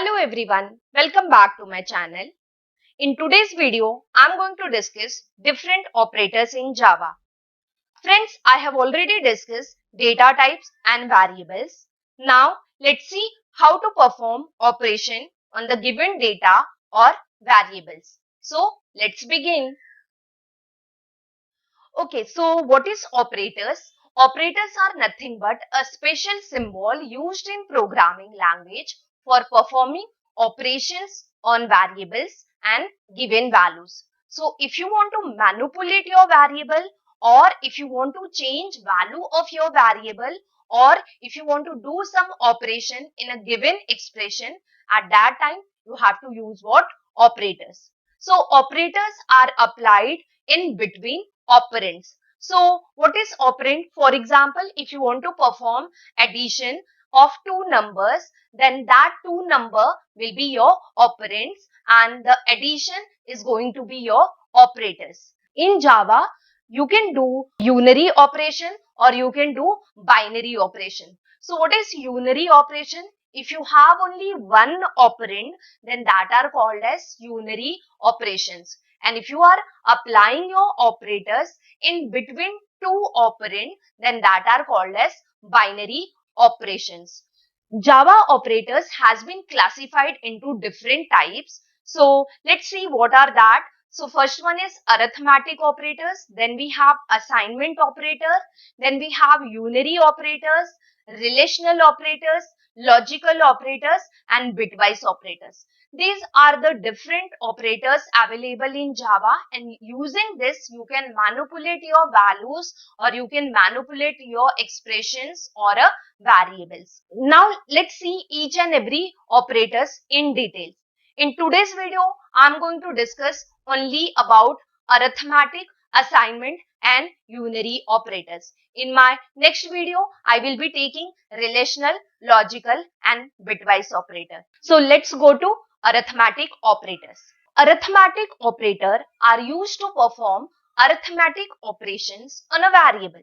Hello everyone, welcome back to my channel. In today's video, I'm going to discuss different operators in Java. Friends, I have already discussed data types and variables. Now, let's see how to perform operation on the given data or variables. So, let's begin. Okay, so what is operators? Operators are nothing but a special symbol used in programming language for performing operations on variables and given values. So if you want to manipulate your variable, or if you want to change value of your variable, or if you want to do some operation in a given expression, at that time you have to use what? Operators. So operators are applied in between operands. So what is operand? For example, if you want to perform addition of two numbers, then that two number will be your operands and the addition is going to be your operators. In Java, you can do unary operation or you can do binary operation. So what is unary operation? If you have only one operand, then that are called as unary operations. And if you are applying your operators in between two operand, then that are called as binary operations. Java operators has been classified into different types. So let's see what are that. So first one is arithmetic operators, then we have assignment operator, then we have unary operators, relational operators, logical operators and bitwise operators. These are the different operators available in Java, and using this you can manipulate your values or you can manipulate your expressions or variables. Now let's see each and every operators in detail. In today's video, I'm going to discuss only about arithmetic, assignment and unary operators. In my next video, I will be taking relational, logical and bitwise operator. So let's go to arithmetic operators. Arithmetic operators are used to perform arithmetic operations on a variable.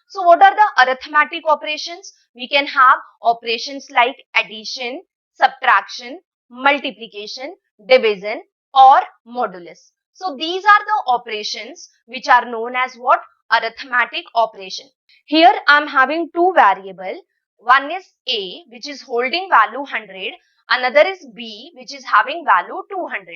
So what are the arithmetic operations? We can have operations like addition, subtraction, multiplication, division or modulus. So these are the operations which are known as what? Arithmetic operation. Here I am having two variables. One is A, which is holding value 100. Another is B, which is having value 200.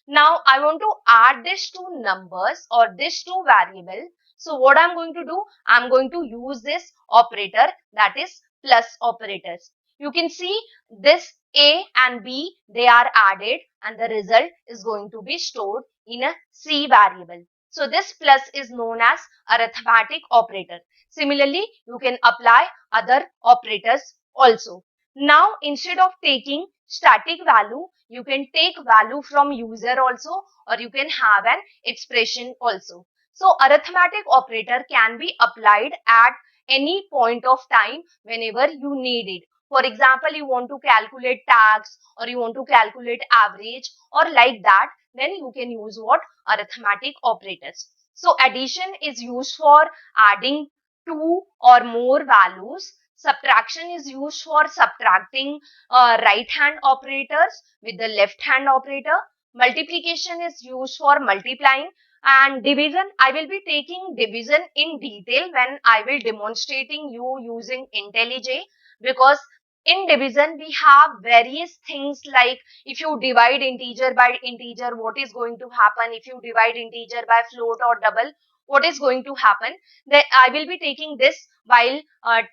Now I want to add these two numbers or these two variables. So what I'm going to do? I'm going to use this operator, that is plus operators. You can see this A and B, they are added and the result is going to be stored in a C variable. So this plus is known as arithmetic operator. Similarly, you can apply other operators also. Now instead of taking static value, you can take value from user also, or you can have an expression also. So arithmetic operator can be applied at any point of time whenever you need it. For example, you want to calculate tax or you want to calculate average or like that, then you can use what? Arithmetic operators. So addition is used for adding two or more values. Subtraction is used for subtracting right hand operators with the left hand operator. Multiplication is used for multiplying, and division, I will be taking division in detail when I will demonstrating you using IntelliJ, because in division we have various things like if you divide integer by integer, what is going to happen? If you divide integer by float or double, what is going to happen? That I will be taking this while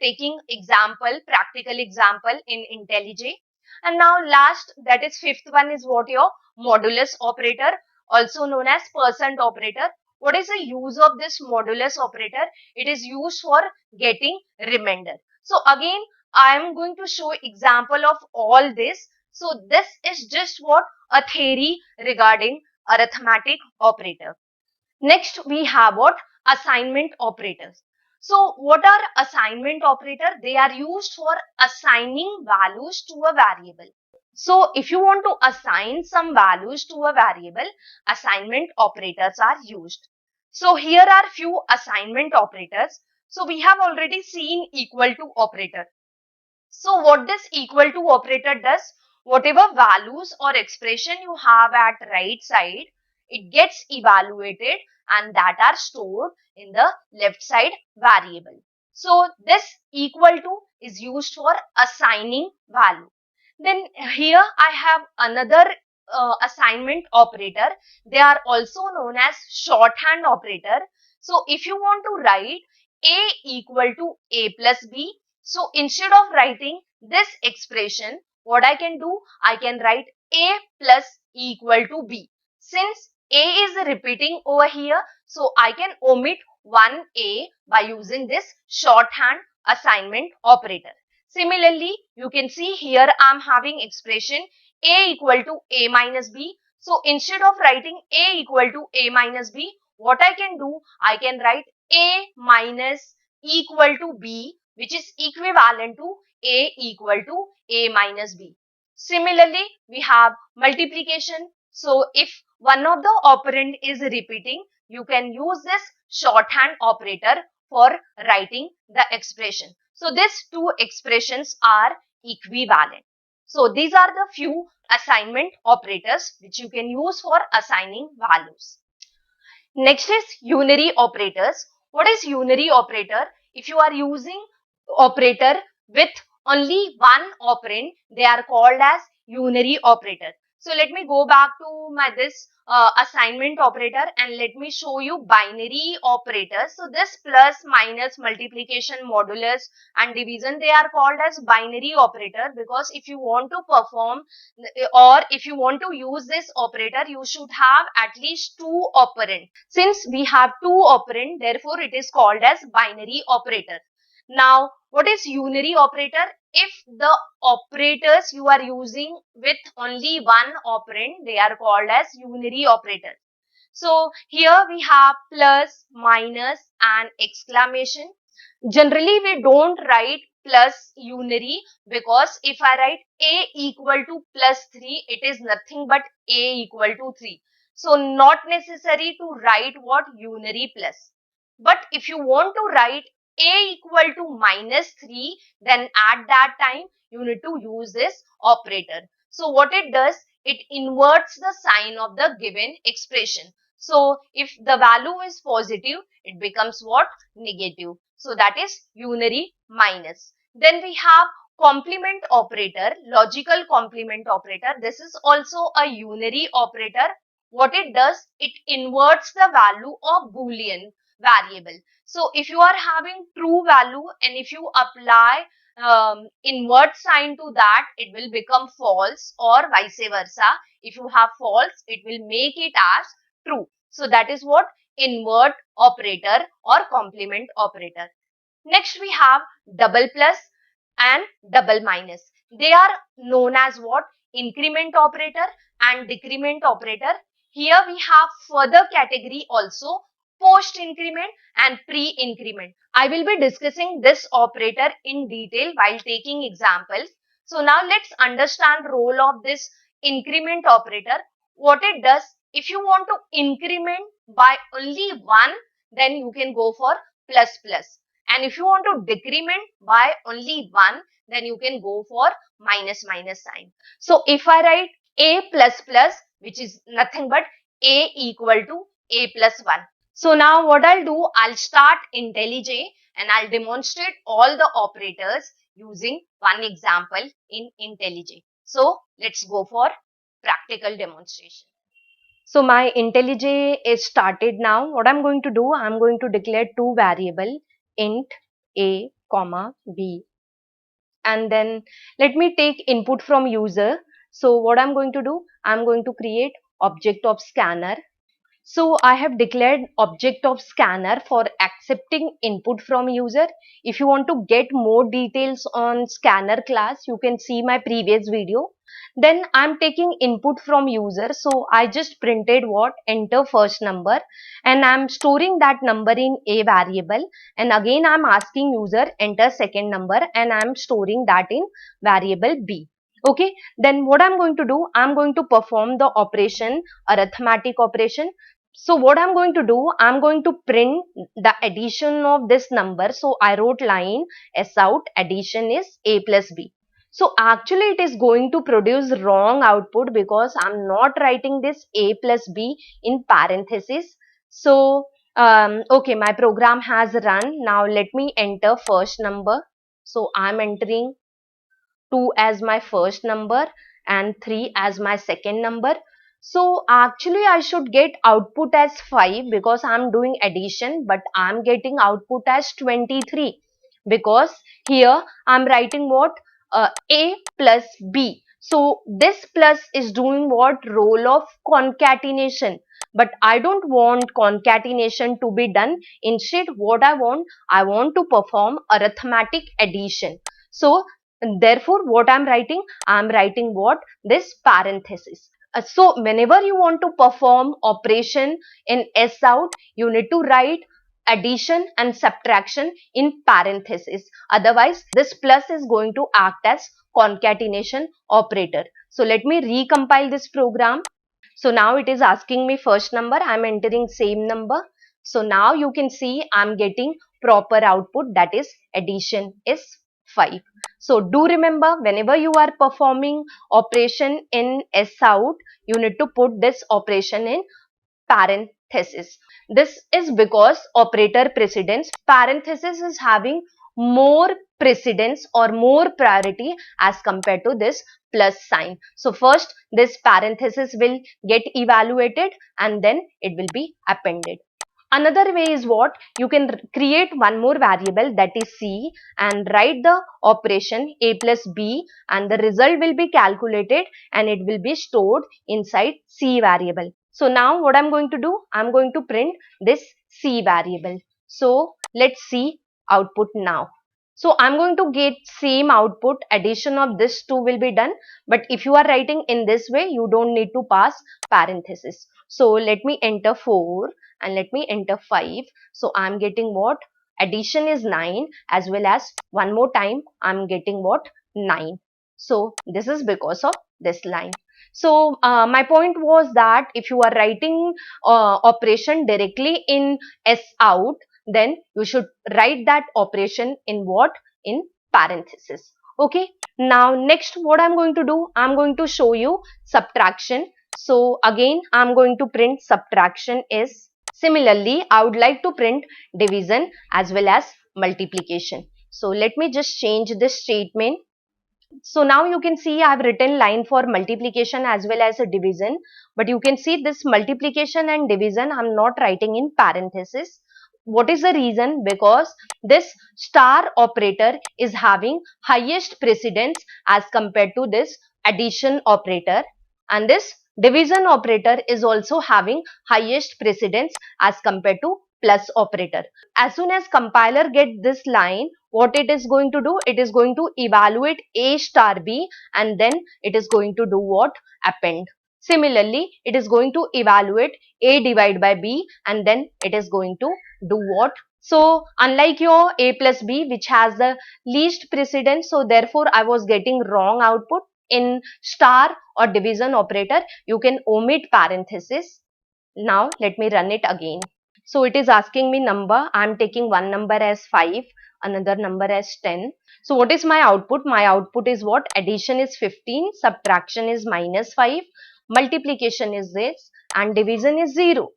taking example, practical example in IntelliJ. And now last, that is fifth one, is what? Your modulus operator, also known as percent operator. What is the use of this modulus operator? It is used for getting remainder. So again, I am going to show example of all this. So this is just what? A theory regarding arithmetic operator. Next we have what? Assignment operators. So what are assignment operator? They are used for assigning values to a variable. So if you want to assign some values to a variable, assignment operators are used. So here are few assignment operators. So we have already seen equal to operator. So what this equal to operator does? whatever values or expression you have at right side, it gets evaluated and that are stored in the left side variable. So this equal to is used for assigning value. Then here I have another assignment operator. They are also known as shorthand operator. So if you want to write a equal to a plus b, so instead of writing this expression, what I can do, I can write a plus equal to b. Since a is repeating over here, so I can omit one a by using this shorthand assignment operator. Similarly, you can see here I am having expression a equal to a minus b. So instead of writing a equal to a minus b, what I can do, I can write a minus equal to b, which is equivalent to a equal to a minus b. Similarly, we have multiplication. So if one of the operand is repeating, you can use this shorthand operator for writing the expression. So these two expressions are equivalent. So these are the few assignment operators which you can use for assigning values. Next is unary operators. What is unary operator? If you are using operator with only one operand, they are called as unary operator. So let me go back to my this assignment operator and let me show you binary operators. So this plus, minus, multiplication, modulus and division, they are called as binary operator, because if you want to perform or if you want to use this operator, you should have at least two operand. Since we have two operand, therefore it is called as binary operator. Now, what is unary operator? If the operators you are using with only one operand, they are called as unary operator. So here we have plus, minus and exclamation. Generally, we don't write plus unary, because if I write a equal to plus 3, it is nothing but a equal to 3. So not necessary to write what unary plus. But if you want to write a equal to minus 3, then at that time you need to use this operator. So what it does, it inverts the sign of the given expression. So if the value is positive, it becomes what? Negative. So that is unary minus. Then we have complement operator, logical complement operator. This is also a unary operator. What it does, it inverts the value of Boolean variable. So if you are having true value and if you apply invert sign to that, it will become false, or vice versa. If you have false, it will make it as true. So that is what invert operator or complement operator. Next we have double plus and double minus. They are known as what? Increment operator and decrement operator. Here we have further category also, post increment and pre increment. I will be discussing this operator in detail while taking examples. So now let's understand role of this increment operator. What it does, if you want to increment by only 1, then you can go for plus plus. And if you want to decrement by only 1, then you can go for minus minus sign. So if I write a plus plus, which is nothing but a equal to a plus 1. So now what I'll do, I'll start IntelliJ and I'll demonstrate all the operators using one example in IntelliJ. So let's go for practical demonstration. So my IntelliJ is started now. What I'm going to do, I'm going to declare two variable, int a comma b, and then let me take input from user. So what I'm going to do, I'm going to create object of scanner. So I have declared object of scanner for accepting input from user. If you want to get more details on scanner class, you can see my previous video. Then I'm taking input from user. So I just printed what? Enter first number, and I'm storing that number in a variable. And again I'm asking user enter second number, and I'm storing that in variable b. Okay, then what I'm going to do, I'm going to perform the operation, arithmetic operation. So what I'm going to do, I'm going to print the addition of this number. So I wrote line S out, addition is a plus b. So actually it is going to produce wrong output because I'm not writing this a plus b in parenthesis. So okay, my program has run. Now let me enter first number. So I'm entering 2 as my first number and 3 as my second number. So actually I should get output as 5 because I'm doing addition, but I'm getting output as 23 because here I'm writing what? A plus B. So this plus is doing what? Role of concatenation. But I don't want concatenation to be done. Instead, what I want to perform arithmetic addition. So therefore, what I'm writing? I'm writing what? This parenthesis. So whenever you want to perform operation in S out, you need to write addition and subtraction in parenthesis. Otherwise, this plus is going to act as concatenation operator. So let me recompile this program. So now it is asking me first number. I'm entering same number. So now you can see I'm getting proper output, that is addition is 5. So do remember, whenever you are performing operation in S out, you need to put this operation in parenthesis. This is because operator precedence, parenthesis is having more precedence or more priority as compared to this plus sign. So first this parenthesis will get evaluated and then it will be appended. Another way is what? You can create one more variable, that is C, and write the operation A plus B, and the result will be calculated and it will be stored inside C variable. So now what I'm going to do? I'm going to print this C variable. So let's see output now. So I'm going to get same output, addition of this two will be done. But if you are writing in this way, you don't need to pass parenthesis. So let me enter 4 and let me enter 5. So I'm getting what? Addition is 9, as well as one more time I'm getting what? 9. So this is because of this line. So my point was that if you are writing operation directly in S out, then you should write that operation in what? In parenthesis. Okay. Now next what I'm going to do? I'm going to show you subtraction. So again I'm going to print subtraction is. Similarly, I would like to print division as well as multiplication. So let me just change this statement. So now you can see I have written line for multiplication as well as a division, but you can see this multiplication and division I'm not writing in parenthesis. What is the reason? Because this star operator is having highest precedence as compared to this addition operator, and this division operator is also having highest precedence as compared to plus operator. As soon as compiler get this line, what it is going to do? It is going to evaluate A star B and then it is going to do what? Append. Similarly, it is going to evaluate A divided by B and then it is going to do what? So unlike your A plus B, which has the least precedence, so therefore I was getting wrong output. In star or division operator, you can omit parenthesis. Now let me run it again. So it is asking me number. I am taking one number as 5, another number as 10. So what is my output? My output is what? Addition is 15, subtraction is -5, multiplication is this, and division is 0.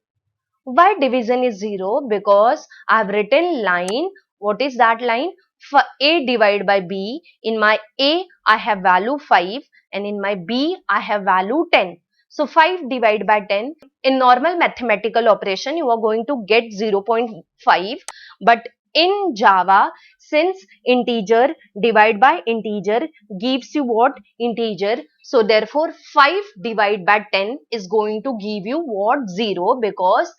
Why division is 0? Because I have written line. What is that line? For A divided by B. In my A, I have value 5 and in my B, I have value 10. So 5 divided by 10. In normal mathematical operation, you are going to get 0.5. But in Java, since integer divided by integer gives you what? Integer. So therefore 5 divided by 10 is going to give you what? 0, because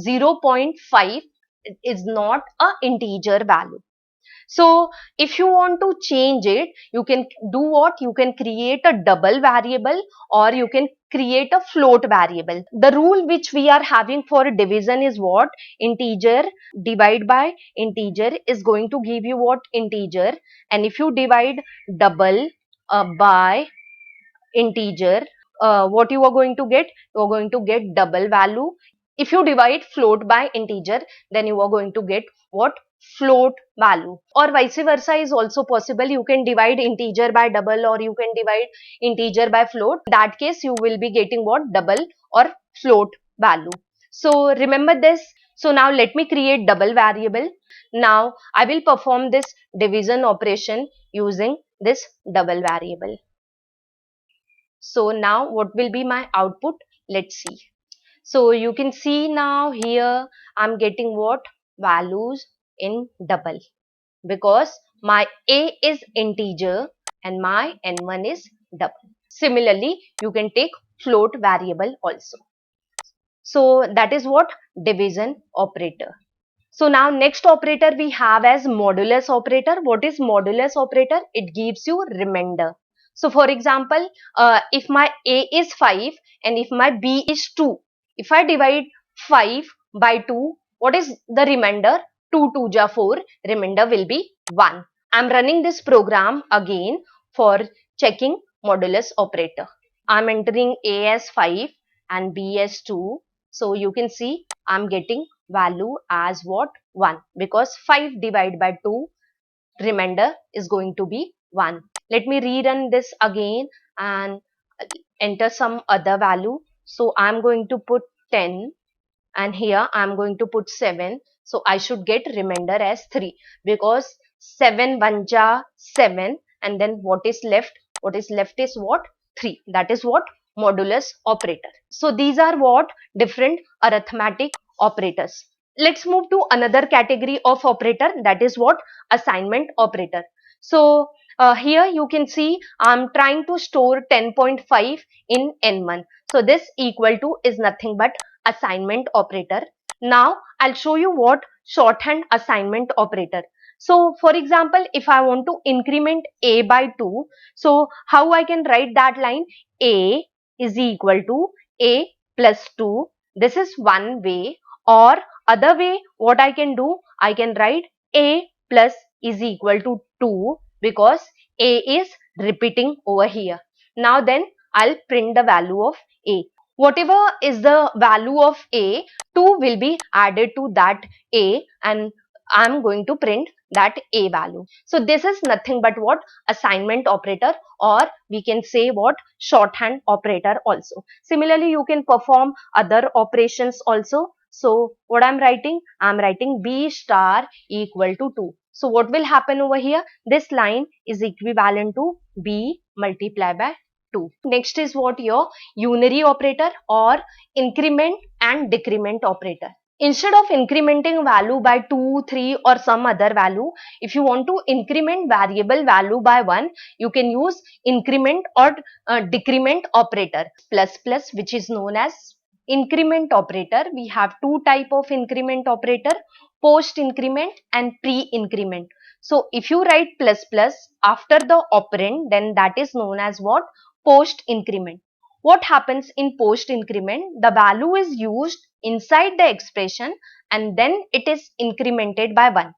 0.5 is not a integer value. So if you want to change it, you can do what? You can create a double variable or you can create a float variable. The rule which we are having for division is what? Integer divide by integer is going to give you what? Integer. And if you divide double by integer, what you are going to get? You are going to get double value. If you divide float by integer, then you are going to get what? float value, or vice versa is also possible. You can divide integer by double or you can divide integer by float. In that case you will be getting what? Double or float value. So remember this. So now let me create double variable. Now I will perform this division operation using this double variable. So now what will be my output? Let's see. So you can see now here I'm getting what? Values in double, because my a is integer and my n1 is double. Similarly, you can take float variable also. So that is what? Division operator. So now next operator we have as modulus operator. What is modulus operator? It gives you remainder. So for example, if my A is 5 and if my B is 2, if I divide 5 by 2, what is the remainder? 2 2 ja 4, remainder will be 1. I am running this program again for checking modulus operator. I am entering A as 5 and B as 2. So you can see I am getting value as what? 1, because 5 divided by 2, remainder is going to be 1. Let me rerun this again and enter some other value. So I'm going to put 10 and here I'm going to put 7. So I should get remainder as 3, because 7 1 ja 7 and then what is left? What is left is what? 3. That is what? Modulus operator. So these are what? Different arithmetic operators. Let's move to another category of operator, that is what? Assignment operator. So here you can see I'm trying to store 10.5 in n1. So this equal to is nothing but assignment operator. Now I'll show you what shorthand assignment operator. So for example, if I want to increment a by 2, so how I can write that line? A is equal to a plus 2. This is one way, or other way what I can do, I can write a plus is equal to 2, because a is repeating over here. Now then I'll print the value of a. Whatever is the value of a, 2 will be added to that a and I'm going to print that a value. So this is nothing but what? Assignment operator, or we can say what? Shorthand operator also. Similarly, you can perform other operations also. So what I'm writing? I'm writing b star equal to 2. So what will happen over here? This line is equivalent to b multiplied by 2. Next is what? Your unary operator or increment and decrement operator. Instead of incrementing value by 2, 3 or some other value, if you want to increment variable value by 1, you can use increment or decrement operator. Plus plus, which is known as increment operator. We have two type of increment operator, post increment and pre-increment. So if you write plus plus after the operand, then that is known as what? Post increment. What happens in post increment? The value is used inside the expression and then it is incremented by 1.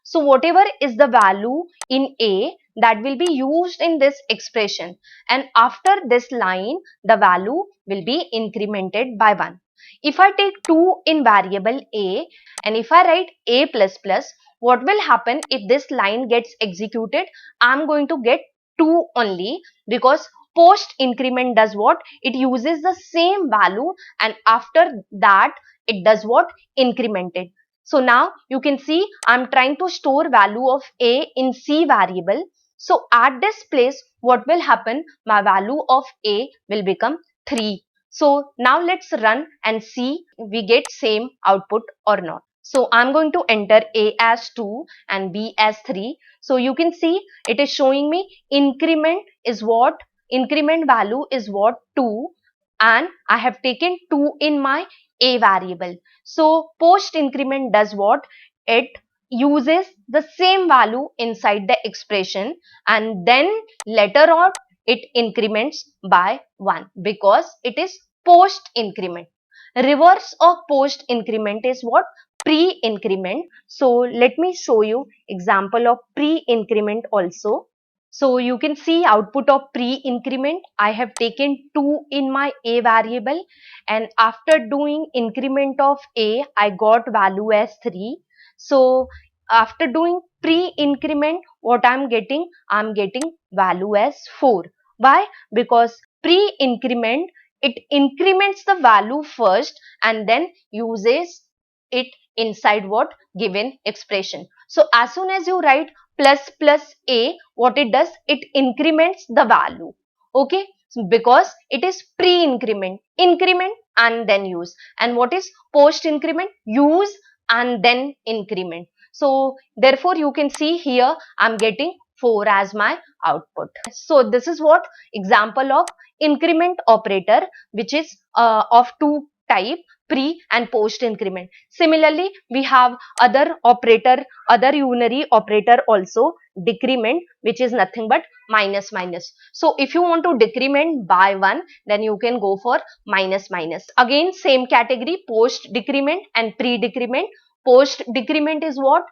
So whatever is the value in a, that will be used in this expression, and after this line the value will be incremented by 1. If I take 2 in variable a and if I write a plus plus, what will happen if this line gets executed? I am going to get 2 only, because post increment does what? It uses the same value and after that it does what? Incremented. So now you can see I'm trying to store value of a in C variable. So at this place what will happen? My value of a will become 3. So now let's run and see we get same output or not. So I'm going to enter a as 2 and b as 3. So you can see it is showing me increment is what? Increment value is what? 2, and I have taken 2 in my a variable. So post increment does what? It uses the same value inside the expression and then later on it increments by 1, because it is post increment. Reverse of post increment is what? Pre increment. So let me show you example of pre increment also. So you can see output of pre-increment. I have taken 2 in my a variable and after doing increment of a, I got value as 3. So after doing pre-increment, what I'm getting value as 4. Why? Because pre-increment, it increments the value first and then uses it inside what given expression. So as soon as you write plus a, what it does, it increments the value. Okay, so because it is pre-increment, increment and then use. And what is post increment? Use and then increment. So therefore you can see here I'm getting 4 as my output. So this is what example of increment operator, which is of two type, pre and post increment. Similarly, we have other operator, other unary operator also, decrement, which is nothing but minus minus. So if you want to decrement by 1, then you can go for minus minus. Again same category, post decrement and pre decrement. Post decrement is what?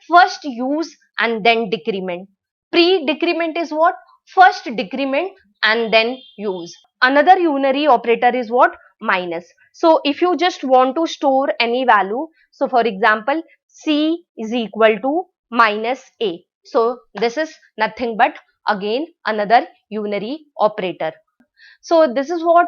First use and then decrement. Pre decrement is what? First decrement and then use. Another unary operator is what? Minus. So if you just want to store any value, so for example, C is equal to minus A. So this is nothing but again another unary operator. So this is what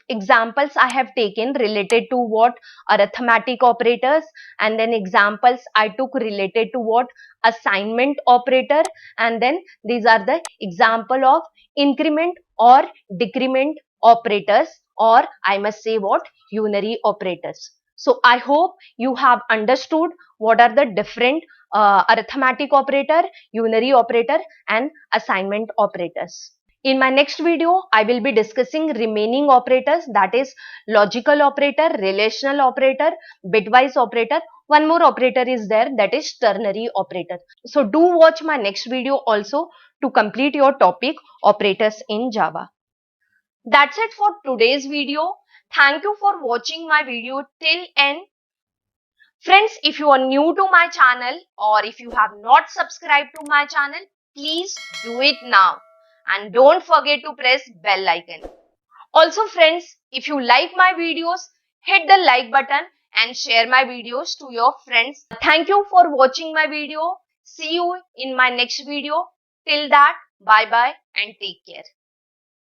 examples I have taken related to what? Arithmetic operators, and then examples I took related to what? Assignment operator, and then these are the example of increment or decrement operators, or I must say what? Unary operators. So I hope you have understood what are the different arithmetic operator, unary operator and assignment operators. In my next video, I will be discussing remaining operators, that is logical operator, relational operator, bitwise operator. One more operator is there, that is ternary operator. So do watch my next video also to complete your topic operators in Java. That's it for today's video. Thank you for watching my video till end. Friends, if you are new to my channel or if you have not subscribed to my channel, please do it now. And don't forget to press bell icon. Also friends, if you like my videos, hit the like button and share my videos to your friends. Thank you for watching my video. See you in my next video. Till that, bye bye and take care.